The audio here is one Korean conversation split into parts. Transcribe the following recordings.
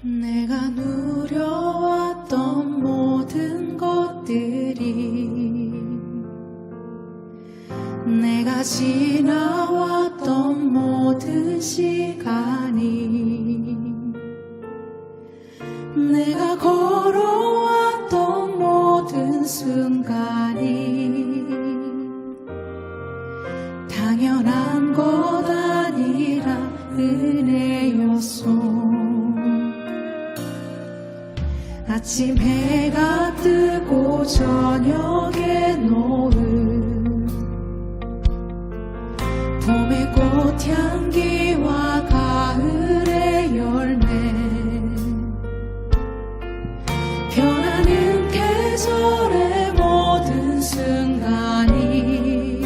내가 누려왔던 모든 것들이, 내가 지나왔던 모든 시간이, 내가 걸어왔던 모든 순간이 당연한 것 아니라 은혜였소. 아침 해가 뜨고 저녁에 노을, 봄의 꽃향기와 가을의 열매, 변하는 계절의 모든 순간이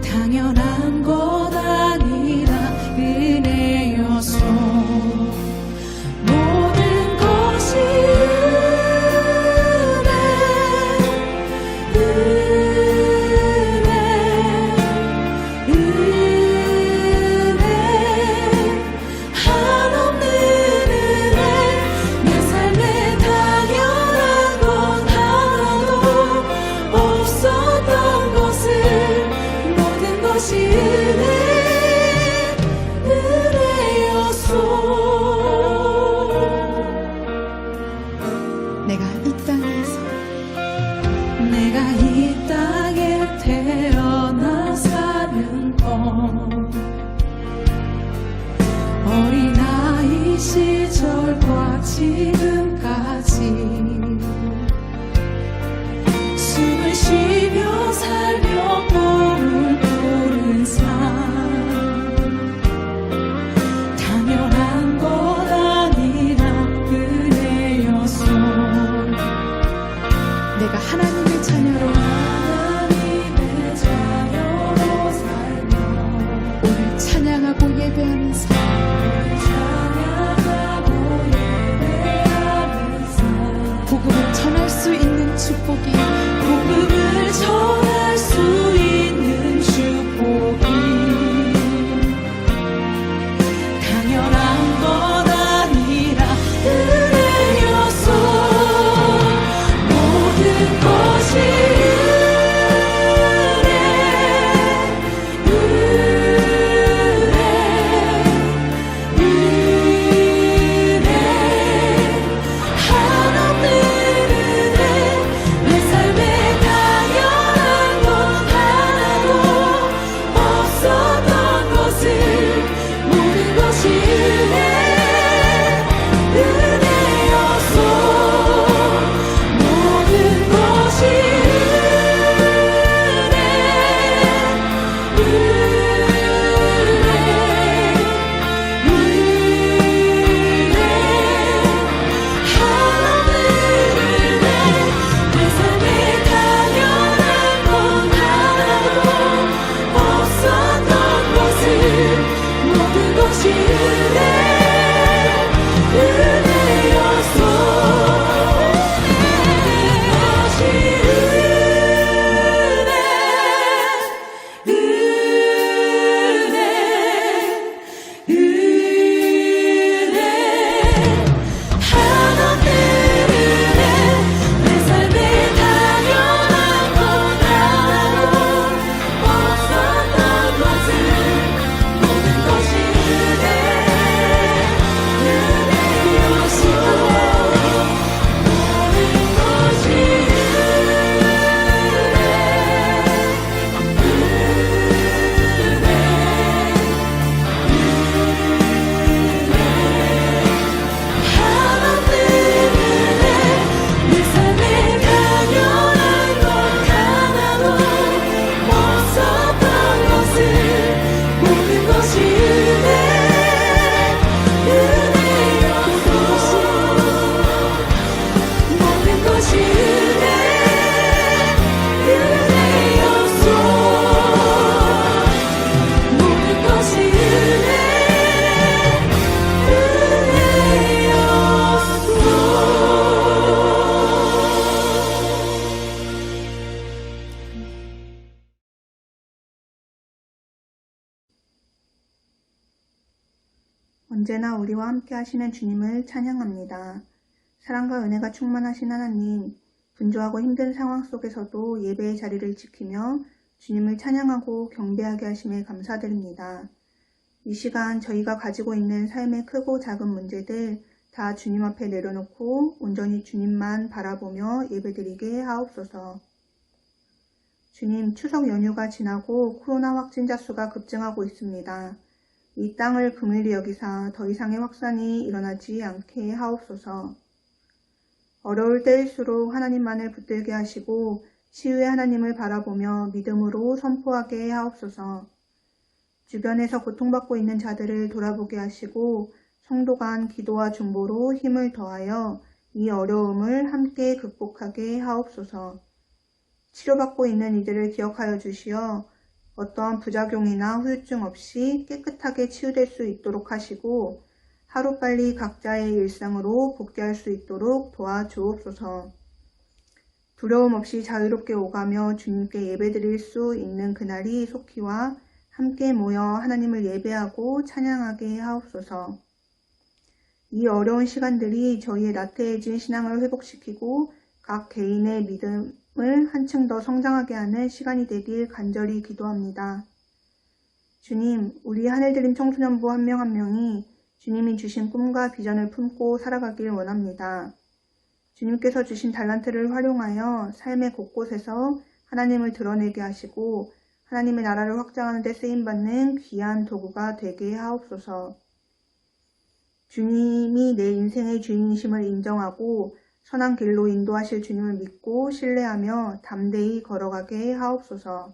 당연한 것 아니라 은혜였소. 내가 이 땅에 태어나 사는 것, 어린아이 시절과 지금까지 숨을 쉬며 살며 꿈을 꾸는 삶, 당연한 것 아니라 은혜였소. 내가 하나님의 자녀로 살며 오늘 찬양하고 예배하는 삶, 찬양하고 예배하는 언제나 우리와 함께 하시는 주님을 찬양합니다. 사랑과 은혜가 충만하신 하나님, 분주하고 힘든 상황 속에서도 예배의 자리를 지키며 주님을 찬양하고 경배하게 하심에 감사드립니다. 이 시간 저희가 가지고 있는 삶의 크고 작은 문제들 다 주님 앞에 내려놓고 온전히 주님만 바라보며 예배드리게 하옵소서. 주님, 추석 연휴가 지나고 코로나 확진자 수가 급증하고 있습니다. 이 땅을 긍휼히 여기사 더 이상의 확산이 일어나지 않게 하옵소서. 어려울 때일수록 하나님만을 붙들게 하시고 치유의 하나님을 바라보며 믿음으로 선포하게 하옵소서. 주변에서 고통받고 있는 자들을 돌아보게 하시고 성도 간 기도와 중보로 힘을 더하여 이 어려움을 함께 극복하게 하옵소서. 치료받고 있는 이들을 기억하여 주시어 어떠한 부작용이나 후유증 없이 깨끗하게 치유될 수 있도록 하시고 하루빨리 각자의 일상으로 복귀할 수 있도록 도와주옵소서. 두려움 없이 자유롭게 오가며 주님께 예배드릴 수 있는 그날이 속히와 함께 모여 하나님을 예배하고 찬양하게 하옵소서. 이 어려운 시간들이 저희의 나태해진 신앙을 회복시키고 각 개인의 믿음을 한층 더 성장하게 하는 시간이 되길 간절히 기도합니다. 주님, 우리 하늘드림 청소년부 한 명 한 명이 주님이 주신 꿈과 비전을 품고 살아가길 원합니다. 주님께서 주신 달란트를 활용하여 삶의 곳곳에서 하나님을 드러내게 하시고 하나님의 나라를 확장하는 데 쓰임받는 귀한 도구가 되게 하옵소서. 주님이 내 인생의 주인이심을 인정하고 선한 길로 인도하실 주님을 믿고 신뢰하며 담대히 걸어가게 하옵소서.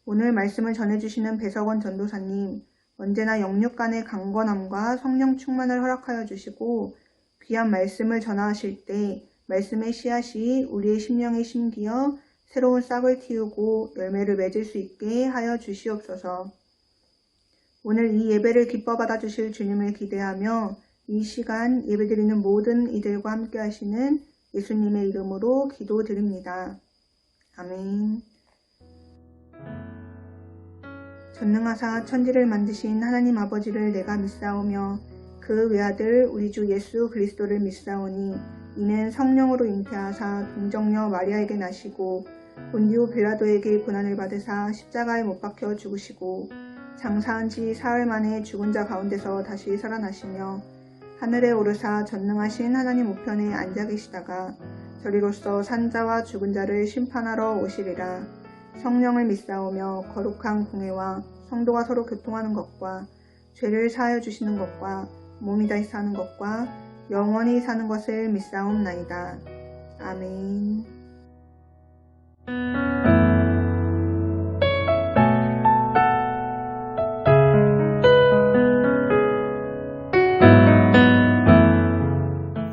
오늘 말씀을 전해주시는 배석원 전도사님, 언제나 영육 간의 강건함과 성령 충만을 허락하여 주시고 귀한 말씀을 전하실 때 말씀의 씨앗이 우리의 심령에 심기어 새로운 싹을 틔우고 열매를 맺을 수 있게 하여 주시옵소서. 오늘 이 예배를 기뻐 받아주실 주님을 기대하며 이 시간 예배드리는 모든 이들과 함께 하시는 예수님의 이름으로 기도드립니다. 아멘. 전능하사 천지를 만드신 하나님 아버지를 내가 믿사오며 그 외아들 우리 주 예수 그리스도를 믿사오니 이는 성령으로 잉태하사 동정녀 마리아에게 나시고 본디오 빌라도에게 고난을 받으사 십자가에 못 박혀 죽으시고 장사한 지 사흘 만에 죽은 자 가운데서 다시 살아나시며 하늘에 오르사 전능하신 하나님 우편에 앉아 계시다가 저리로서 산자와 죽은 자를 심판하러 오시리라. 성령을 믿사오며 거룩한 공회와 성도가 서로 교통하는 것과 죄를 사하여 주시는 것과 몸이 다시 사는 것과 영원히 사는 것을 믿사옵나이다. 아멘.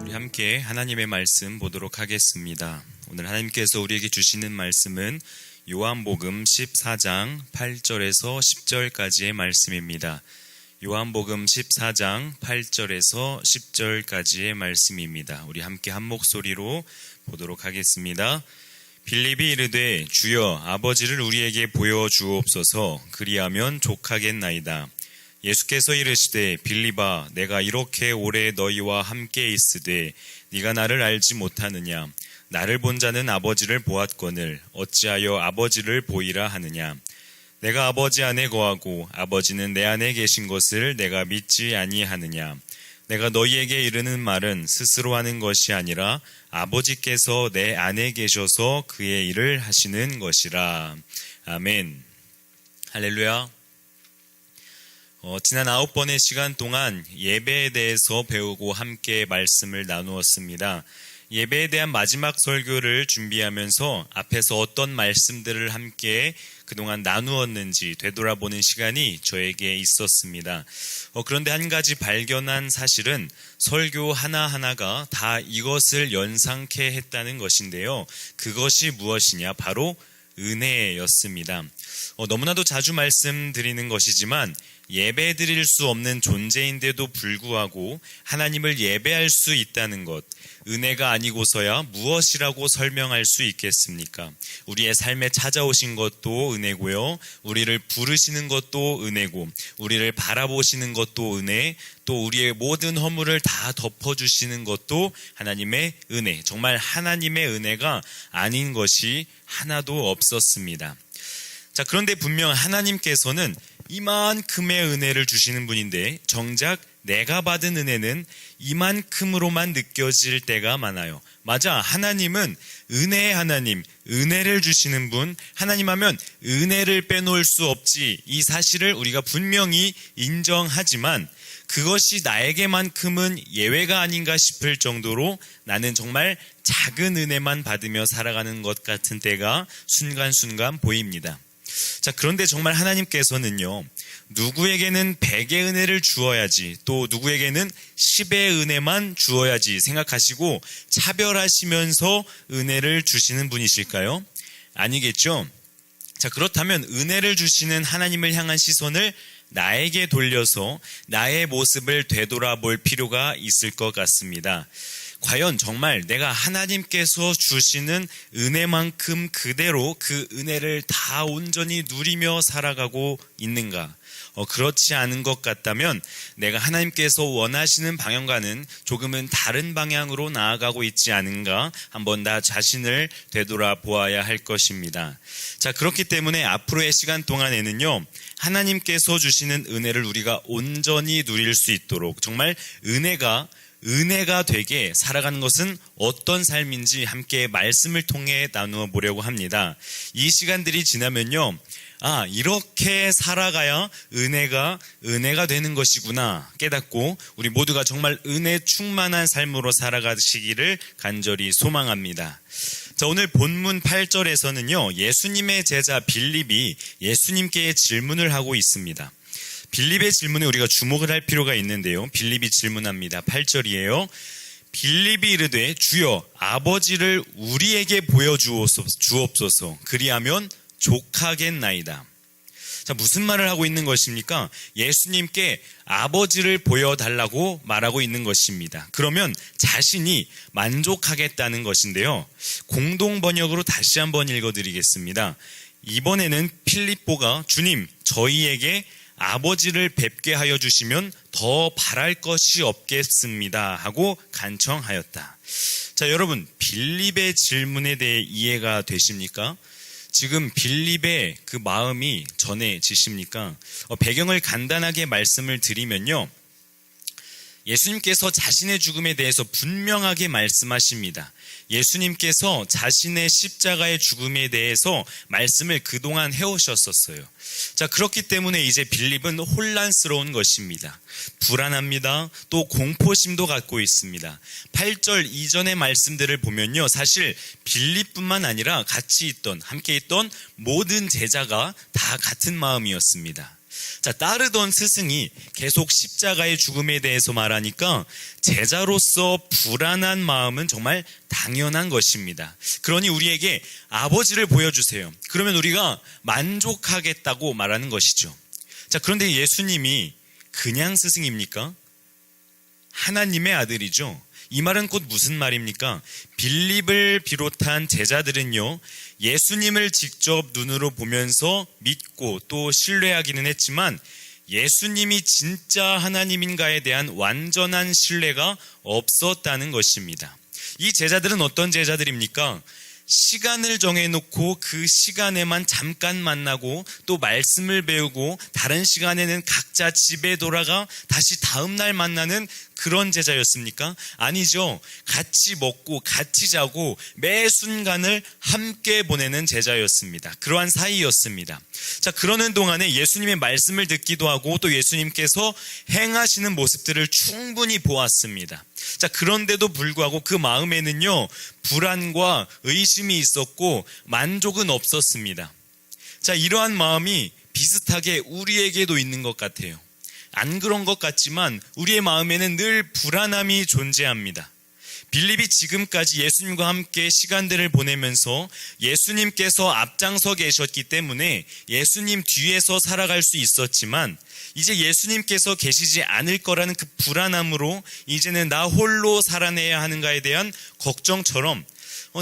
우리 함께 하나님의 말씀 보도록 하겠습니다. 오늘 하나님께서 우리에게 주시는 말씀은 요한복음 14장 8절에서 10절까지의 말씀입니다. 요한복음 14장 8절에서 10절까지의 말씀입니다. 우리 함께 한 목소리로 보도록 하겠습니다. 빌립이 이르되 주여 아버지를 우리에게 보여주옵소서 그리하면 족하겠나이다. 예수께서 이르시되 빌립아 내가 이렇게 오래 너희와 함께 있으되 네가 나를 알지 못하느냐. 나를 본 자는 아버지를 보았거늘 어찌하여 아버지를 보이라 하느냐. 내가 아버지 안에 거하고 아버지는 내 안에 계신 것을 내가 믿지 아니하느냐. 내가 너희에게 이르는 말은 스스로 하는 것이 아니라 아버지께서 내 안에 계셔서 그의 일을 하시는 것이라. 아멘. 할렐루야. 지난 9번의 시간 동안 예배에 대해서 배우고 함께 말씀을 나누었습니다. 예배에 대한 마지막 설교를 준비하면서 앞에서 어떤 말씀들을 함께 그동안 나누었는지 되돌아보는 시간이 저에게 있었습니다. 그런데 한 가지 발견한 사실은 설교 하나하나가 다 이것을 연상케 했다는 것인데요. 그것이 무엇이냐? 바로 은혜였습니다. 너무나도 자주 말씀드리는 것이지만 예배 드릴 수 없는 존재인데도 불구하고 하나님을 예배할 수 있다는 것, 은혜가 아니고서야 무엇이라고 설명할 수 있겠습니까? 우리의 삶에 찾아오신 것도 은혜고요. 우리를 부르시는 것도 은혜고, 우리를 바라보시는 것도 은혜, 또 우리의 모든 허물을 다 덮어주시는 것도 하나님의 은혜. 정말 하나님의 은혜가 아닌 것이 하나도 없었습니다. 자, 그런데 분명 하나님께서는 이만큼의 은혜를 주시는 분인데 정작 내가 받은 은혜는 이만큼으로만 느껴질 때가 많아요. 맞아, 하나님은 은혜의 하나님, 은혜를 주시는 분, 하나님 하면 은혜를 빼놓을 수 없지, 이 사실을 우리가 분명히 인정하지만 그것이 나에게만큼은 예외가 아닌가 싶을 정도로 나는 정말 작은 은혜만 받으며 살아가는 것 같은 때가 순간순간 보입니다. 자, 그런데 정말 하나님께서는요, 누구에게는 100의 은혜를 주어야지, 또 누구에게는 10의 은혜만 주어야지 생각하시고 차별하시면서 은혜를 주시는 분이실까요? 아니겠죠? 자, 그렇다면 은혜를 주시는 하나님을 향한 시선을 나에게 돌려서 나의 모습을 되돌아볼 필요가 있을 것 같습니다. 과연 정말 내가 하나님께서 주시는 은혜만큼 그대로 그 은혜를 다 온전히 누리며 살아가고 있는가? 그렇지 않은 것 같다면 내가 하나님께서 원하시는 방향과는 조금은 다른 방향으로 나아가고 있지 않은가? 한번 나 자신을 되돌아보아야 할 것입니다. 자, 그렇기 때문에 앞으로의 시간 동안에는요, 하나님께서 주시는 은혜를 우리가 온전히 누릴 수 있도록 정말 은혜가 되게 살아가는 것은 어떤 삶인지 함께 말씀을 통해 나누어 보려고 합니다. 이 시간들이 지나면요, 이렇게 살아가야 은혜가 되는 것이구나 깨닫고 우리 모두가 정말 은혜 충만한 삶으로 살아가시기를 간절히 소망합니다. 자, 오늘 본문 8절에서는요, 예수님의 제자 빌립이 예수님께 질문을 하고 있습니다. 빌립의 질문에 우리가 주목을 할 필요가 있는데요. 빌립이 질문합니다. 8절이에요. 빌립이 이르되 주여 아버지를 우리에게 보여주옵소서. 그리하면 족하겠나이다. 자, 무슨 말을 하고 있는 것입니까? 예수님께 아버지를 보여달라고 말하고 있는 것입니다. 그러면 자신이 만족하겠다는 것인데요. 공동 번역으로 다시 한번 읽어드리겠습니다. 이번에는 필립보가 주님, 저희에게 아버지를 뵙게 하여 주시면 더 바랄 것이 없겠습니다 하고 간청하였다. 자, 여러분, 빌립의 질문에 대해 이해가 되십니까? 지금 빌립의 그 마음이 전해지십니까? 배경을 간단하게 말씀을 드리면요, 예수님께서 자신의 죽음에 대해서 분명하게 말씀하십니다. 예수님께서 자신의 십자가의 죽음에 대해서 말씀을 그동안 해오셨었어요. 자, 그렇기 때문에 이제 빌립은 혼란스러운 것입니다. 불안합니다. 또 공포심도 갖고 있습니다. 8절 이전의 말씀들을 보면요, 사실 빌립뿐만 아니라 함께 있던 모든 제자가 다 같은 마음이었습니다. 자, 따르던 스승이 계속 십자가의 죽음에 대해서 말하니까 제자로서 불안한 마음은 정말 당연한 것입니다. 그러니 우리에게 아버지를 보여주세요. 그러면 우리가 만족하겠다고 말하는 것이죠. 자, 그런데 예수님이 그냥 스승입니까? 하나님의 아들이죠. 이 말은 곧 무슨 말입니까? 빌립을 비롯한 제자들은요, 예수님을 직접 눈으로 보면서 믿고 또 신뢰하기는 했지만 예수님이 진짜 하나님인가에 대한 완전한 신뢰가 없었다는 것입니다. 이 제자들은 어떤 제자들입니까? 시간을 정해놓고 그 시간에만 잠깐 만나고 또 말씀을 배우고 다른 시간에는 각자 집에 돌아가 다시 다음날 만나는 그런 제자였습니까? 아니죠. 같이 먹고 같이 자고 매 순간을 함께 보내는 제자였습니다. 그러한 사이였습니다. 자, 그러는 동안에 예수님의 말씀을 듣기도 하고 또 예수님께서 행하시는 모습들을 충분히 보았습니다. 자, 그런데도 불구하고 그 마음에는요, 불안과 의심이 있었고 만족은 없었습니다. 자, 이러한 마음이 비슷하게 우리에게도 있는 것 같아요. 안 그런 것 같지만 우리의 마음에는 늘 불안함이 존재합니다. 빌립이 지금까지 예수님과 함께 시간들을 보내면서 예수님께서 앞장서 계셨기 때문에 예수님 뒤에서 살아갈 수 있었지만 이제 예수님께서 계시지 않을 거라는 그 불안함으로 이제는 나 홀로 살아내야 하는가에 대한 걱정처럼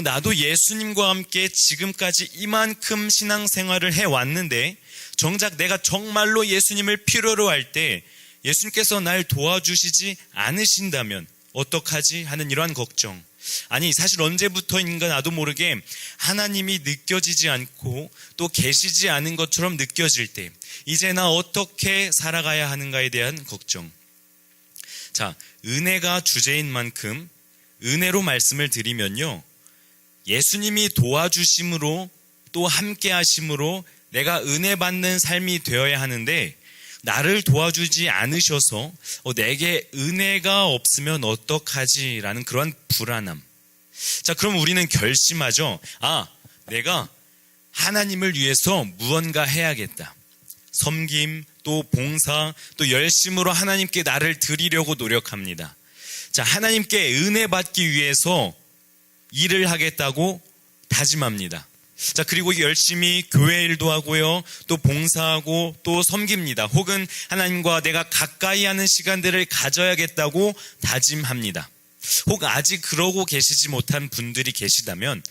나도 예수님과 함께 지금까지 이만큼 신앙생활을 해왔는데 정작 내가 정말로 예수님을 필요로 할 때 예수님께서 날 도와주시지 않으신다면 어떡하지 하는 이러한 걱정. 아니 사실 언제부터인가 나도 모르게 하나님이 느껴지지 않고 또 계시지 않은 것처럼 느껴질 때 이제 나 어떻게 살아가야 하는가에 대한 걱정. 자, 은혜가 주제인 만큼 은혜로 말씀을 드리면요, 예수님이 도와주심으로 또 함께 하심으로 내가 은혜 받는 삶이 되어야 하는데 나를 도와주지 않으셔서 내게 은혜가 없으면 어떡하지? 라는 그런 불안함. 자, 그럼 우리는 결심하죠. 내가 하나님을 위해서 무언가 해야겠다. 섬김, 또 봉사, 또 열심으로 하나님께 나를 드리려고 노력합니다. 자, 하나님께 은혜 받기 위해서 일을 하겠다고 다짐합니다. 자, 그리고 열심히 교회 일도 하고요, 또 봉사하고 또 섬깁니다. 혹은 하나님과 내가 가까이 하는 시간들을 가져야겠다고 다짐합니다. 혹 아직 그러고 계시지 못한 분들이 계시다면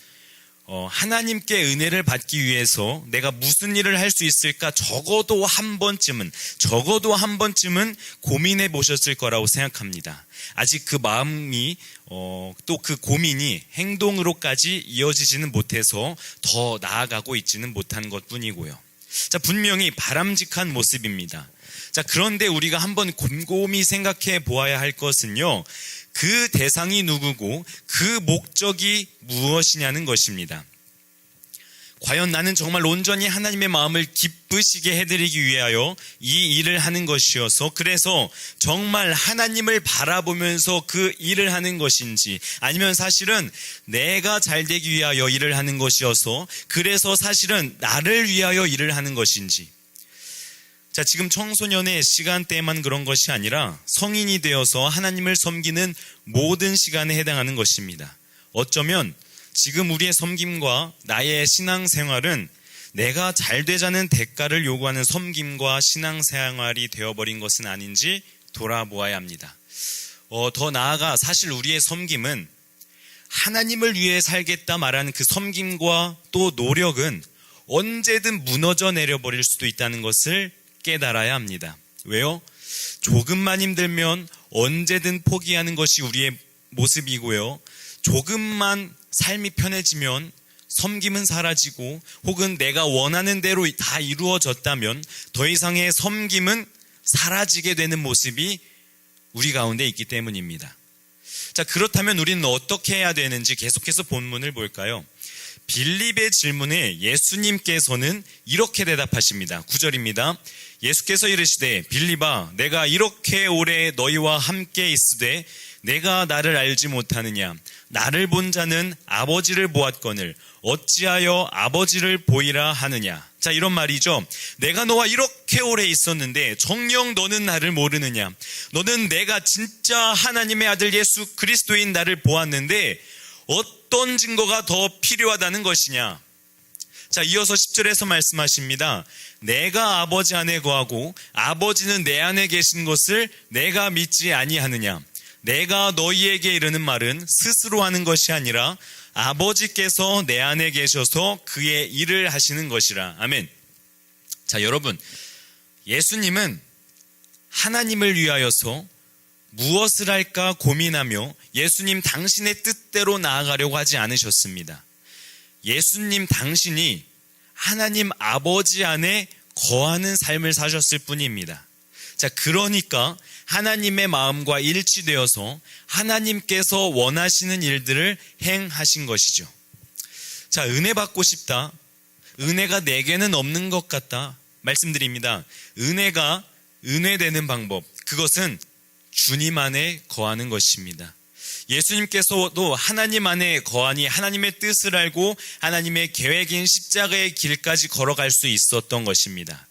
하나님께 은혜를 받기 위해서 내가 무슨 일을 할 수 있을까 적어도 한 번쯤은 고민해 보셨을 거라고 생각합니다. 아직 그 마음이 또 그 고민이 행동으로까지 이어지지는 못해서 더 나아가고 있지는 못한 것뿐이고요. 자, 분명히 바람직한 모습입니다. 자, 그런데 우리가 한번 곰곰이 생각해 보아야 할 것은요, 그 대상이 누구고 그 목적이 무엇이냐는 것입니다. 과연 나는 정말 온전히 하나님의 마음을 기쁘시게 해드리기 위하여 이 일을 하는 것이어서 그래서 정말 하나님을 바라보면서 그 일을 하는 것인지, 아니면 사실은 내가 잘 되기 위하여 일을 하는 것이어서 그래서 사실은 나를 위하여 일을 하는 것인지. 자, 지금 청소년의 시간대만 그런 것이 아니라 성인이 되어서 하나님을 섬기는 모든 시간에 해당하는 것입니다. 어쩌면 지금 우리의 섬김과 나의 신앙생활은 내가 잘 되자는 대가를 요구하는 섬김과 신앙생활이 되어버린 것은 아닌지 돌아보아야 합니다. 더 나아가 사실 우리의 섬김은 하나님을 위해 살겠다 말하는 그 섬김과 또 노력은 언제든 무너져 내려버릴 수도 있다는 것을 깨달아야 합니다. 왜요? 조금만 힘들면 언제든 포기하는 것이 우리의 모습이고요. 조금만 삶이 편해지면 섬김은 사라지고 혹은 내가 원하는 대로 다 이루어졌다면 더 이상의 섬김은 사라지게 되는 모습이 우리 가운데 있기 때문입니다. 자, 그렇다면 우리는 어떻게 해야 되는지 계속해서 본문을 볼까요? 빌립의 질문에 예수님께서는 이렇게 대답하십니다. 9절입니다. 예수께서 이르시되 빌립아, 내가 이렇게 오래 너희와 함께 있으되 내가 나를 알지 못하느냐? 나를 본 자는 아버지를 보았거늘 어찌하여 아버지를 보이라 하느냐? 자, 이런 말이죠. 내가 너와 이렇게 오래 있었는데 정녕 너는 나를 모르느냐? 너는 내가 진짜 하나님의 아들 예수 그리스도인 나를 보았는데 어떤 증거가 더 필요하다는 것이냐? 자, 이어서 10절에서 말씀하십니다. 내가 아버지 안에 거하고 아버지는 내 안에 계신 것을 내가 믿지 아니하느냐? 내가 너희에게 이르는 말은 스스로 하는 것이 아니라 아버지께서 내 안에 계셔서 그의 일을 하시는 것이라. 아멘. 자, 여러분, 예수님은 하나님을 위하여서 무엇을 할까 고민하며 예수님 당신의 뜻대로 나아가려고 하지 않으셨습니다. 예수님 당신이 하나님 아버지 안에 거하는 삶을 사셨을 뿐입니다. 자, 그러니까 하나님의 마음과 일치되어서 하나님께서 원하시는 일들을 행하신 것이죠. 자, 은혜 받고 싶다. 은혜가 내게는 없는 것 같다. 말씀드립니다. 은혜가 은혜되는 방법, 그것은 주님 안에 거하는 것입니다. 예수님께서도 하나님 안에 거하니 하나님의 뜻을 알고 하나님의 계획인 십자가의 길까지 걸어갈 수 있었던 것입니다.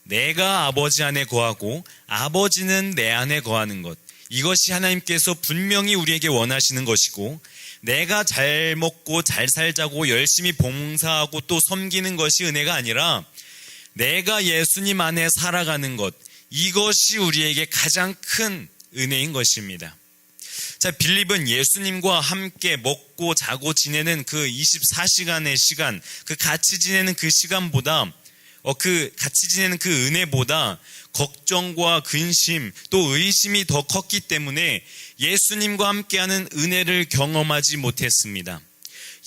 내가 아버지 안에 거하고 아버지는 내 안에 거하는 것, 이것이 하나님께서 분명히 우리에게 원하시는 것이고, 내가 잘 먹고 잘 살자고 열심히 봉사하고 또 섬기는 것이 은혜가 아니라 내가 예수님 안에 살아가는 것, 이것이 우리에게 가장 큰 은혜인 것입니다. 자, 빌립은 예수님과 함께 먹고 자고 지내는 그 24시간의 시간, 그 같이 지내는 그 시간보다, 같이 지내는 그 은혜보다 걱정과 근심 또 의심이 더 컸기 때문에 예수님과 함께하는 은혜를 경험하지 못했습니다.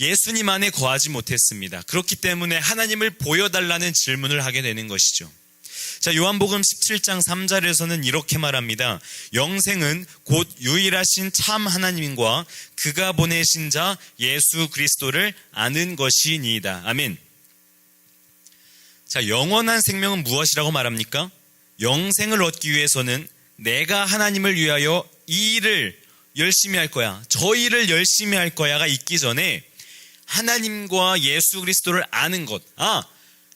예수님 안에 거하지 못했습니다. 그렇기 때문에 하나님을 보여달라는 질문을 하게 되는 것이죠. 자, 요한복음 17장 3절에서는 이렇게 말합니다. 영생은 곧 유일하신 참 하나님과 그가 보내신 자 예수 그리스도를 아는 것이니이다. 아멘. 자, 영원한 생명은 무엇이라고 말합니까? 영생을 얻기 위해서는 내가 하나님을 위하여 이 일을 열심히 할 거야, 저 일을 열심히 할 거야가 있기 전에 하나님과 예수 그리스도를 아는 것.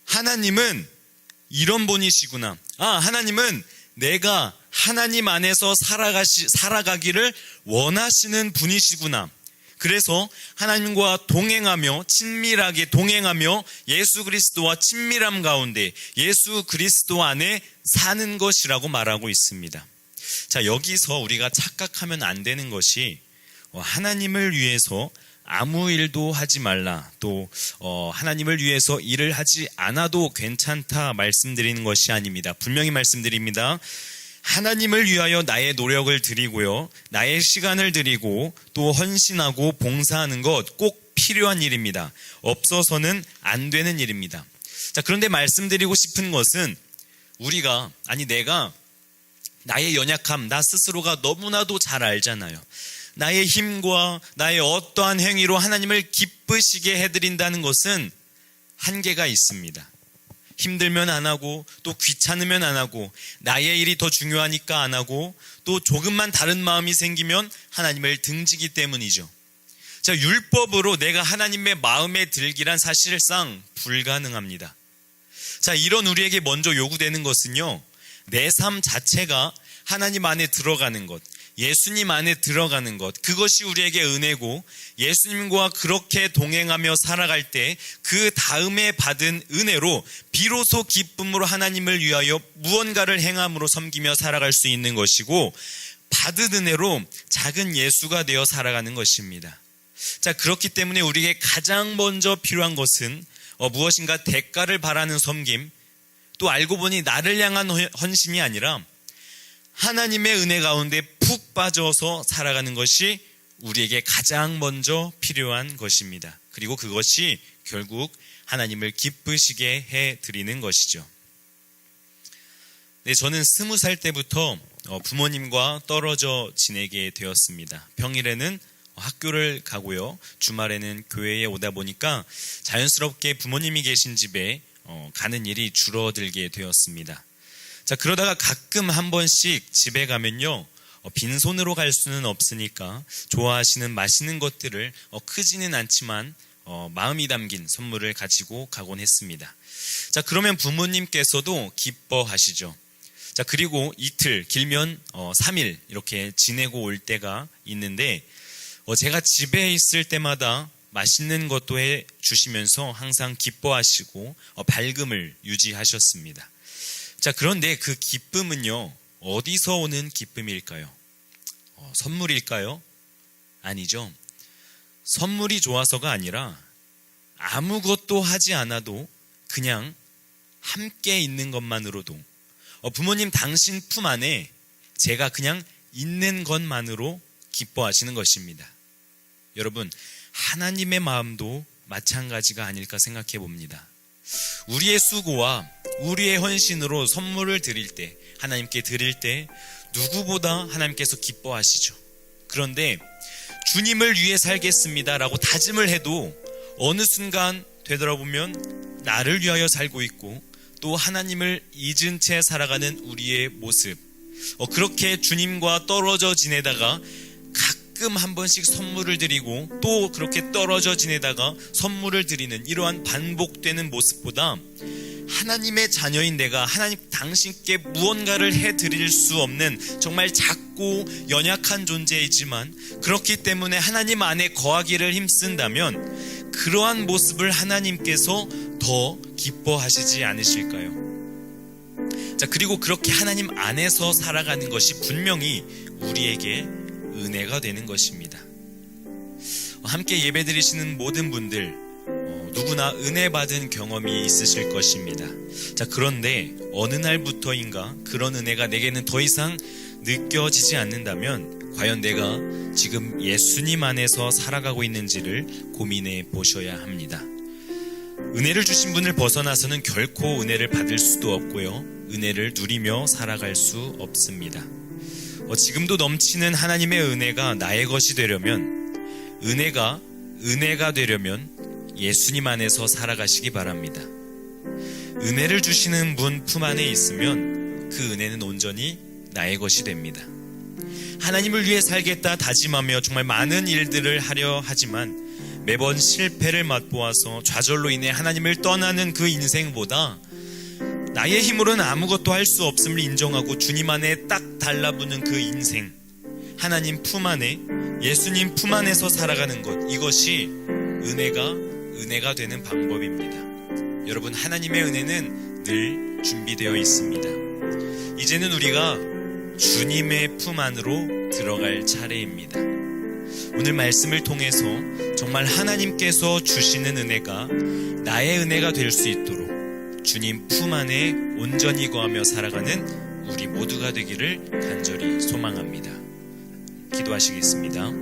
하나님은 이런 분이시구나. 하나님은 내가 하나님 안에서 살아가기를 원하시는 분이시구나. 그래서 하나님과 동행하며 친밀하게 동행하며 예수 그리스도와 친밀함 가운데 예수 그리스도 안에 사는 것이라고 말하고 있습니다. 자, 여기서 우리가 착각하면 안 되는 것이 하나님을 위해서 아무 일도 하지 말라, 또 하나님을 위해서 일을 하지 않아도 괜찮다 말씀드리는 것이 아닙니다. 분명히 말씀드립니다. 하나님을 위하여 나의 노력을 드리고요, 나의 시간을 드리고 또 헌신하고 봉사하는 것 꼭 필요한 일입니다. 없어서는 안 되는 일입니다. 자, 그런데 말씀드리고 싶은 것은 내가 나의 연약함, 나 스스로가 너무나도 잘 알잖아요. 나의 힘과 나의 어떠한 행위로 하나님을 기쁘시게 해드린다는 것은 한계가 있습니다. 힘들면 안 하고, 또 귀찮으면 안 하고, 나의 일이 더 중요하니까 안 하고, 또 조금만 다른 마음이 생기면 하나님을 등지기 때문이죠. 자, 율법으로 내가 하나님의 마음에 들기란 사실상 불가능합니다. 자, 이런 우리에게 먼저 요구되는 것은요, 내 삶 자체가 하나님 안에 들어가는 것, 예수님 안에 들어가는 것, 그것이 우리에게 은혜고, 예수님과 그렇게 동행하며 살아갈 때 그 다음에 받은 은혜로 비로소 기쁨으로 하나님을 위하여 무언가를 행함으로 섬기며 살아갈 수 있는 것이고, 받은 은혜로 작은 예수가 되어 살아가는 것입니다. 자, 그렇기 때문에 우리에게 가장 먼저 필요한 것은 무엇인가 대가를 바라는 섬김, 또 알고 보니 나를 향한 헌신이 아니라 하나님의 은혜 가운데 푹 빠져서 살아가는 것이 우리에게 가장 먼저 필요한 것입니다. 그리고 그것이 결국 하나님을 기쁘시게 해드리는 것이죠. 네, 저는 20살 때부터 부모님과 떨어져 지내게 되었습니다. 평일에는 학교를 가고요, 주말에는 교회에 오다 보니까 자연스럽게 부모님이 계신 집에 가는 일이 줄어들게 되었습니다. 자, 그러다가 가끔 한 번씩 집에 가면요, 빈손으로 갈 수는 없으니까 좋아하시는 맛있는 것들을 크지는 않지만 마음이 담긴 선물을 가지고 가곤 했습니다. 자, 그러면 부모님께서도 기뻐하시죠. 자, 그리고 이틀, 길면 3일 이렇게 지내고 올 때가 있는데, 제가 집에 있을 때마다 맛있는 것도 해 주시면서 항상 기뻐하시고 밝음을 유지하셨습니다. 자, 그런데 그 기쁨은요, 어디서 오는 기쁨일까요? 선물일까요? 아니죠. 선물이 좋아서가 아니라 아무것도 하지 않아도 그냥 함께 있는 것만으로도, 부모님 당신 품 안에 제가 그냥 있는 것만으로 기뻐하시는 것입니다. 여러분, 하나님의 마음도 마찬가지가 아닐까 생각해 봅니다. 우리의 수고와 우리의 헌신으로 선물을 드릴 때, 하나님께 드릴 때 누구보다 하나님께서 기뻐하시죠. 그런데 주님을 위해 살겠습니다 라고 다짐을 해도 어느 순간 되돌아보면 나를 위하여 살고 있고, 또 하나님을 잊은 채 살아가는 우리의 모습, 그렇게 주님과 떨어져 지내다가 가끔 한 번씩 선물을 드리고 또 그렇게 떨어져 지내다가 선물을 드리는 이러한 반복되는 모습보다 하나님의 자녀인 내가 하나님 당신께 무언가를 해드릴 수 없는 정말 작고 연약한 존재이지만 그렇기 때문에 하나님 안에 거하기를 힘쓴다면 그러한 모습을 하나님께서 더 기뻐하시지 않으실까요? 자, 그리고 그렇게 하나님 안에서 살아가는 것이 분명히 우리에게 은혜가 되는 것입니다. 함께 예배드리시는 모든 분들 누구나 은혜 받은 경험이 있으실 것입니다. 자, 그런데 어느 날부터인가 그런 은혜가 내게는 더 이상 느껴지지 않는다면 과연 내가 지금 예수님 안에서 살아가고 있는지를 고민해 보셔야 합니다. 은혜를 주신 분을 벗어나서는 결코 은혜를 받을 수도 없고요, 은혜를 누리며 살아갈 수 없습니다. 지금도 넘치는 하나님의 은혜가 나의 것이 되려면, 은혜가 되려면 예수님 안에서 살아가시기 바랍니다. 은혜를 주시는 분 품 안에 있으면 그 은혜는 온전히 나의 것이 됩니다. 하나님을 위해 살겠다 다짐하며 정말 많은 일들을 하려 하지만 매번 실패를 맛보아서 좌절로 인해 하나님을 떠나는 그 인생보다 나의 힘으로는 아무것도 할 수 없음을 인정하고 주님 안에 딱 달라붙는 그 인생, 하나님 품 안에, 예수님 품 안에서 살아가는 것, 이것이 은혜가 되는 방법입니다. 여러분, 하나님의 은혜는 늘 준비되어 있습니다. 이제는 우리가 주님의 품 안으로 들어갈 차례입니다. 오늘 말씀을 통해서 정말 하나님께서 주시는 은혜가 나의 은혜가 될 수 있도록 주님 품 안에 온전히 거하며 살아가는 우리 모두가 되기를 간절히 소망합니다. 기도하시겠습니다.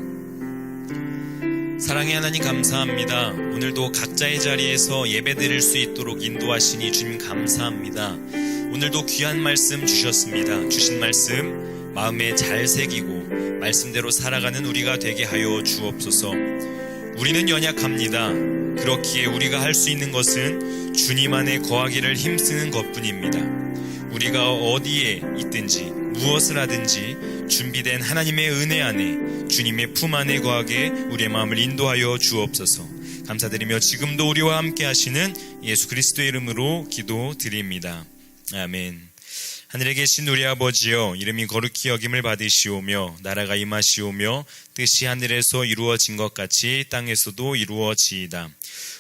사랑의 하나님, 감사합니다. 오늘도 각자의 자리에서 예배드릴 수 있도록 인도하시니 주님 감사합니다. 오늘도 귀한 말씀 주셨습니다. 주신 말씀 마음에 잘 새기고 말씀대로 살아가는 우리가 되게 하여 주옵소서. 우리는 연약합니다. 그렇기에 우리가 할 수 있는 것은 주님 안에 거하기를 힘쓰는 것뿐입니다. 우리가 어디에 있든지 무엇을 하든지 준비된 하나님의 은혜 안에, 주님의 품 안에 거하게 우리의 마음을 인도하여 주옵소서. 감사드리며 지금도 우리와 함께 하시는 예수 그리스도의 이름으로 기도드립니다. 아멘. 하늘에 계신 우리 아버지여, 이름이 거룩히 여김을 받으시오며 나라가 임하시오며 뜻이 하늘에서 이루어진 것 같이 땅에서도 이루어지이다.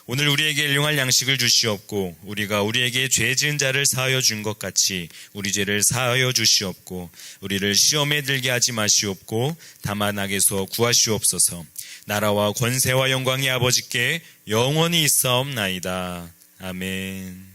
오늘 우리에게 일용할 양식을 주시옵고 우리가 우리에게 죄 지은 자를 사하여 준 것 같이 우리 죄를 사하여 주시옵고 우리를 시험에 들게 하지 마시옵고 다만 악에서 구하시옵소서. 나라와 권세와 영광이 아버지께 영원히 있사옵나이다. 아멘.